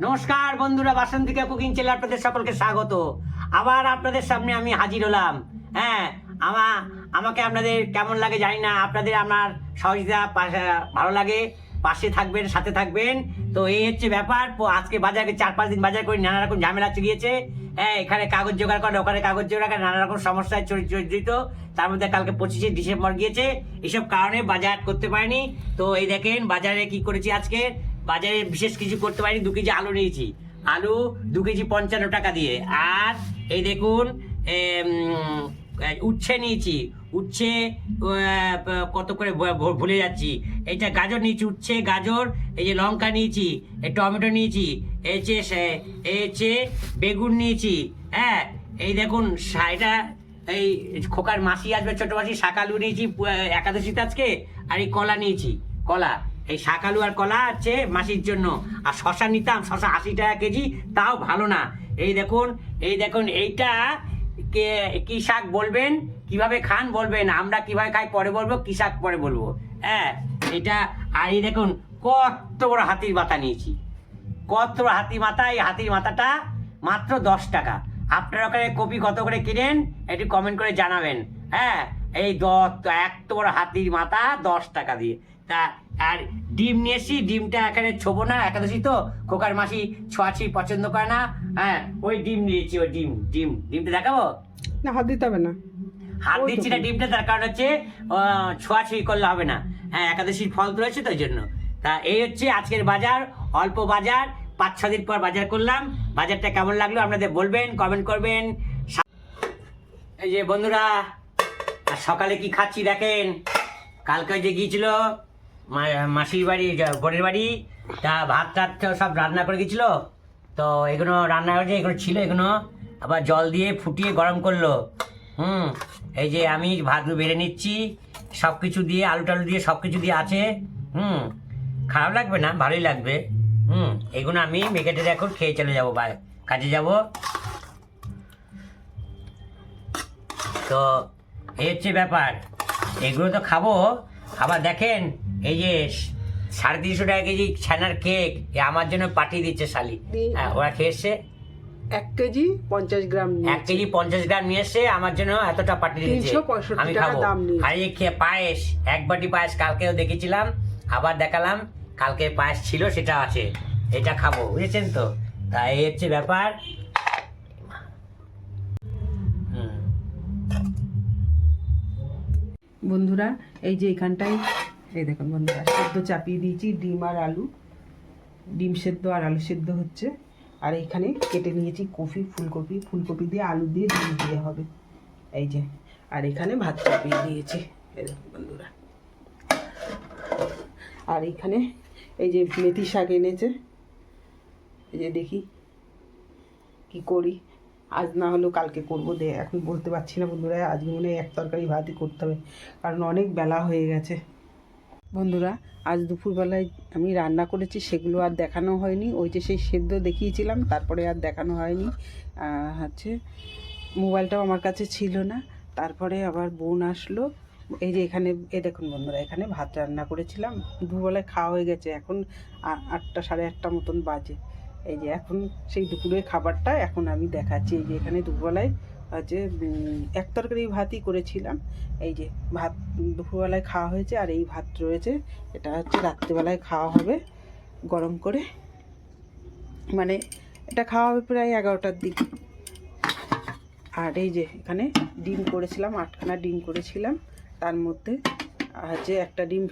নমস্কার বন্ধুরা, বাসন্তিকা কুকিং চ্যানেলে আপনাদের সকলকে স্বাগত। আবার আপনাদের সামনে আমি হাজির হলাম। হ্যাঁ, আমাকে আপনাদের কেমন লাগে জানি না, আপনাদের আমার সহযোগিতা ভালো লাগে, পাশে থাকবেন, সাথে থাকবেন। তো এই হচ্ছে ব্যাপার। আজকে বাজারে 4-5 দিন বাজার করে নানা রকম ঝামেলা গিয়েছে। হ্যাঁ, এখানে কাগজ জোগাড় করে, ওখানে কাগজ জোগাড় করে, নানা রকম সমস্যায় জড়িত। তার মধ্যে কালকে 25শে ডিসেম্বর গিয়েছে, এসব কারণে বাজার করতে পারিনি। তো এই দেখেন বাজারে কি করেছি আজকে। বাজারে বিশেষ কিছু করতে পারিনি। 2 কেজি আলু নিয়েছি, আলু 2 কেজি 55 টাকা দিয়ে। আর এই দেখুন উচ্ছে নিয়েছি, উচ্ছে কত করে ভুলে যাচ্ছি। এইটা গাজর নিয়েছি, উচ্ছে গাজর। এই যে লঙ্কা নিয়েছি, এই টমেটো নিয়েছি, এই হচ্ছে বেগুন নিয়েছি। হ্যাঁ, এই দেখুন এটা এই খোকার মাসি আসবে, ছোট মাসি, শাকালু নিয়েছি একাদশীতে আজকে। আর এই কলা নিয়েছি, কলা। এই শাকালু আর কলা আছে মাসির জন্য। আর শশা নিতাম, শশা 80 টাকা কেজি, তাও ভালো না। এই দেখুন এইটা কি শাক বলবেন, কিভাবে খান বলবেন, আমরা কিভাবে খাই পরে বলবো, কি শাক পরে বলবো। হ্যাঁ, এটা। আর এই দেখুন কত বড় হাতির মাথা নিয়েছি, কত বড় হাতির মাথা। এই হাতির মাথাটা মাত্র 10 টাকা। আপনারা ওখানে কপি কত করে কিনেন একটু কমেন্ট করে জানাবেন। হ্যাঁ, এই এত বড় হাতির মাথা 10 টাকা দিয়ে। তা আর ডিম নিয়েছি, ডিমটা এখানে ছোবো না, একাদশী তো, খোকার মাসি ছোঁয়াছি পছন্দ করে না। হ্যাঁ, ওই ডিম নিয়েছি, ওই ডিমটা দেখাবো না, হাত দিতে হবে না। হাত দিচ্ছি না ডিমটা, তার কারণ হচ্ছে ছোঁয়াছুঁয়ি করলে হবে না। হ্যাঁ, একাদশীর ফল তো রয়েছে, তাই জন্য। তা এই হচ্ছে আজকের বাজার, অল্প বাজার, 5-6 দিন পর বাজার করলাম। বাজারটা কেমন লাগলো আপনাদের বলবেন, কমেন্ট করবেন। এই যে বন্ধুরা, সকালে কি খাচ্ছি দেখেন। কালকে যে গিয়েছিল মাসির বাড়ি, বোনের বাড়ি, তা ভাত টাত সব রান্না করে গেছিল। তো এগুলো রান্না হয়েছে, এগুলো ছিল, এগুলো আবার জল দিয়ে ফুটিয়ে গরম করলো। এই যে আমি ভাত বেড়ে নিচ্ছি, সব কিছু দিয়ে, আলু টালু দিয়ে, সব কিছু দিয়ে আছে। খারাপ লাগবে না, ভালোই লাগবে। এগুলো আমি মেকেটে এখন খেয়ে চলে যাবো, কাজে যাব। তো এই হচ্ছে ব্যাপার, এগুলো তো খাবো। আবার দেখেন এই যে 350 টাকা কেজি ছানার কেক আমার জন্য পাঠিয়ে দিচ্ছে শালি। হ্যাঁ, ওরা খেয়েছে। 1 কেজি 50 গ্রাম 1 কেজি 50 গ্রাম নিয়ে এসে আমার জন্য এতটা পাঠিয়ে দিচ্ছে, 365 আমি টাকা খাবো। দাম নিয়েছে। আর এই পায়েস, 1 বাটি পায়েস কালকেও দেখেছিলাম, আবার দেখালাম, কালকে পায়েস ছিল, সেটা আছে, এটা খাবো, বুঝেছেন তো। তাই এই হচ্ছে ব্যাপার। বন্ধুরা, এই যে এখানটায় এই দেখুন বন্ধুরা, সেদ্ধ চাপিয়ে দিয়েছি, ডিম আর আলু, ডিম সেদ্ধ আর আলু সেদ্ধ হচ্ছে। আর এইখানে কেটে নিয়েছি ফুলকপি দিয়ে, আলু দিয়ে, ডিম দিয়ে হবে, এই যে। আর এখানে ভাত চাপিয়ে দিয়েছি, এই দেখুন বন্ধুরা। আর এইখানে এই যে মেথি শাক এনেছে, এই যে দেখি কি করি, আজ না হলেও কালকে করবো, এখন বলতে পারছি না বন্ধুরা। আজকে মনে হয় 1 তরকারি ভাতই করতে হবে, কারণ অনেক বেলা হয়ে গেছে। বন্ধুরা, আজ দুপুরবেলায় আমি রান্না করেছি, সেগুলো আর দেখানো হয়নি। ওই যে সেই সেদ্ধ দেখিয়েছিলাম, তারপরে আর দেখানো হয়নি। হচ্ছে মোবাইলটাও আমার কাছে ছিল না। তারপরে আবার বোন আসলো। এই যে এখানে দেখুন বন্ধুরা, এখানে ভাত রান্না করেছিলাম, দুপুরবেলায় খাওয়া হয়ে গেছে। এখন 8টা 8:30 মতন বাজে। এই যে এখন সেই দুপুরের খাবারটা এখন আমি দেখাচ্ছি। এই যে এখানে দুপুরবেলায় হচ্ছে 1 তরকারি ভাতই করেছিলাম। এই যে ভাত দুপুরবেলায় খাওয়া হয়েছে, আর এই ভাত রয়েছে, এটা হচ্ছে রাত্রিবেলায় খাওয়া হবে গরম করে। মানে এটা খাওয়া হবে প্রায় 11টার দিকে। আর এই যে এখানে ডিম করেছিলাম, 8খানা ডিম করেছিলাম। তার মধ্যে হচ্ছে একটা ডিম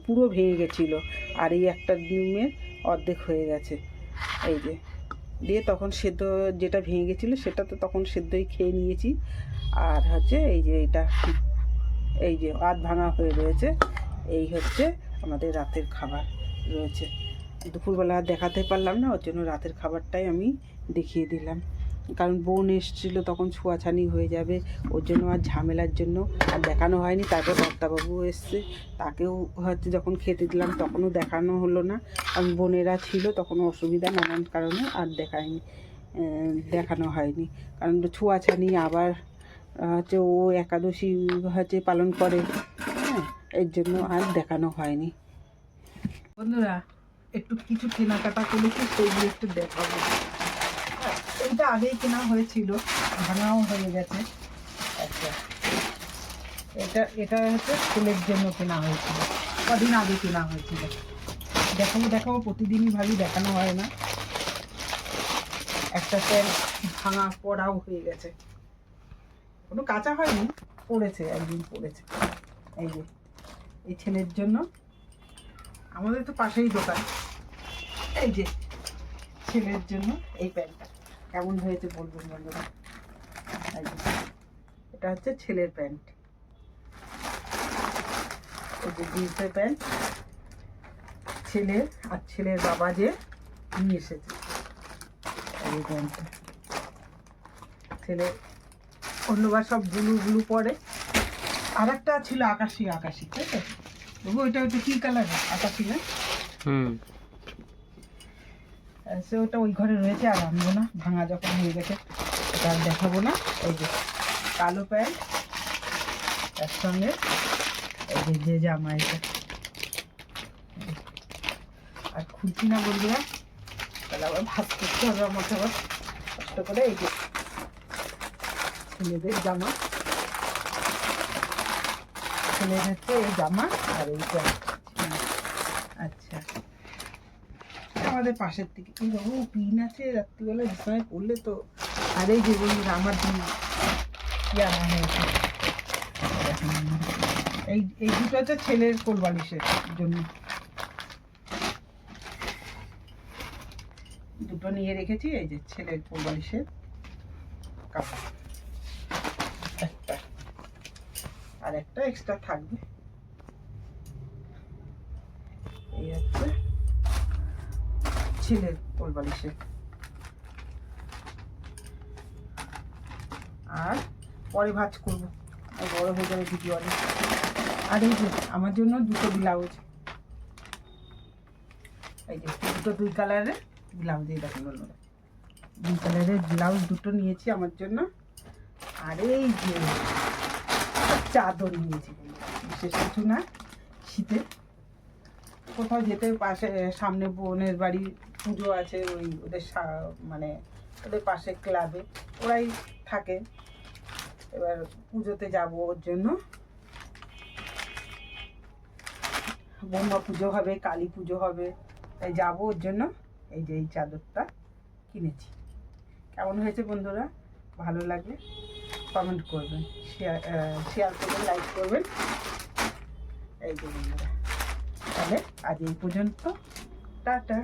পুরো ভেঙে গেছিলো, আর এই একটা ডিমের অর্ধেক হয়ে গেছে। এই যে দিয়ে তখন সেদ্ধ যেটা ভেঙে গেছিলো সেটা তো তখন সেদ্ধই খেয়ে নিয়েছি। আর হচ্ছে এই যে এই যে আধ ভাঙা হয়ে রয়েছে, এই হচ্ছে আমাদের রাতের খাবার রয়েছে। দুপুরবেলা দেখাতে পারলাম না, ওর জন্য রাতের খাবারটাই আমি দেখিয়ে দিলাম। কারণ বোন এসেছিলো, তখন ছোঁয়াছানি হয়ে যাবে, ওর জন্য আর ঝামেলার জন্য আর দেখানো হয়নি। তারপর কর্তাবাবু এসছে, তাকেও হচ্ছে যখন খেতে দিলাম তখনও দেখানো হলো না, কারণ বোনেরা ছিল তখন, অসুবিধা নানান কারণে আর দেখানো হয়নি। কারণ ছোঁয়াছানি আবার হচ্ছে ও একাদশী হচ্ছে পালন করে, হ্যাঁ, এর জন্য আর দেখানো হয়নি। বন্ধুরা, একটু কিছু কেনাকাটা করেছি, সেইগুলো একটু দেখাবো। এইটা আগেই কেনা হয়েছিল, ভাঙাও হয়ে গেছে। আচ্ছা, এটা হচ্ছে ছেলের জন্য কেনা হয়েছিল, কদিন আগে কেনা হয়েছিল। দেখাবো প্রতিদিনই ভাবি, দেখানো হয় না। একটা প্যান্ট ভাঙা পড়াও হয়ে গেছে, কোনো কাঁচা হয়নি, পড়েছে, একদিন পড়েছে। এই যে এই ছেলের জন্য, আমাদের তো পাশেই দোকান। এই যে ছেলের জন্য এই প্যান্টটা কেমন হয়েছে বলবেন বন্ধুরা। এই যে এটা হচ্ছে ছেলের প্যান্ট, এই যে জিন্সের প্যান্ট, ছেলের আর ছেলের বাবা যে নিয়ে এসেছে এই প্যান্টটা। ছেলে অন্যবার সব ব্লু পরে, আর একটা ছিল আকাশি, তাই তো তবু ওইটা কি কালার, আকাশি না? সে ওটা ওই ঘরে রয়েছে, আর আনবো না, ভাঙা যখন হয়ে গেছে ওটা আর দেখাবো না। এই যে কালো প্যান্ট, তার সঙ্গে এই যে জামা, এটা আর খুলছি না বন্ধুরা, তাহলে আবার ভাত করতে হবে আমাকে আবার কষ্ট করে। এই যে ছেলেদের জামা, ছেলের হচ্ছে এই জামা আর এই প্যান্ট। আচ্ছা, আমাদের পাশের থেকে এই বাবু পিন আছে, রাত্রিবেলা বিছানায় পড়লে তো। আর এই যে বন্ধুরা আমার আনা হয়েছে, এই দুটো হচ্ছে ছেলের কোলবালিশের জন্য, দুটো নিয়ে রেখেছি। এই যে ছেলের কোলবালিশের কাপড় একটা, আর একটা এক্সট্রা থাকবে। এই হচ্ছে ছেলের কোলবালিশের। আর পরে ভাঁজ করবো, আর বড় হয়ে যাবে ভিডিও অনেক। আর এই যে আমার জন্য দুটো ব্লাউজ, এই যে দুটো 2 কালারের ব্লাউজ, এই দেখুন বন্ধুরা 2 কালারের ব্লাউজ দুটো নিয়েছি আমার জন্য। আর এই যে চাদর নিয়েছি, বিশেষ কিছু না, শীতে কোথাও যেতে, পাশে সামনে বোনের বাড়ি পুজো আছে, ওই ওদের মানে ওদের পাশে ক্লাবে ওরাই থাকে, এবার পুজোতে যাব, ওর জন্য ব্রহ্মা পুজো হবে, কালী পুজো হবে, তাই যাবো ওর জন্য। এই যে এই চাদরটা কিনেছি। কেমন হয়েছে বন্ধুরা, ভালো লাগলে কমেন্ট করবেন, শেয়ার করবেন, লাইক করবেন। এই যে বন্ধুরা, তাহলে আজ এই পর্যন্ত, টাটা।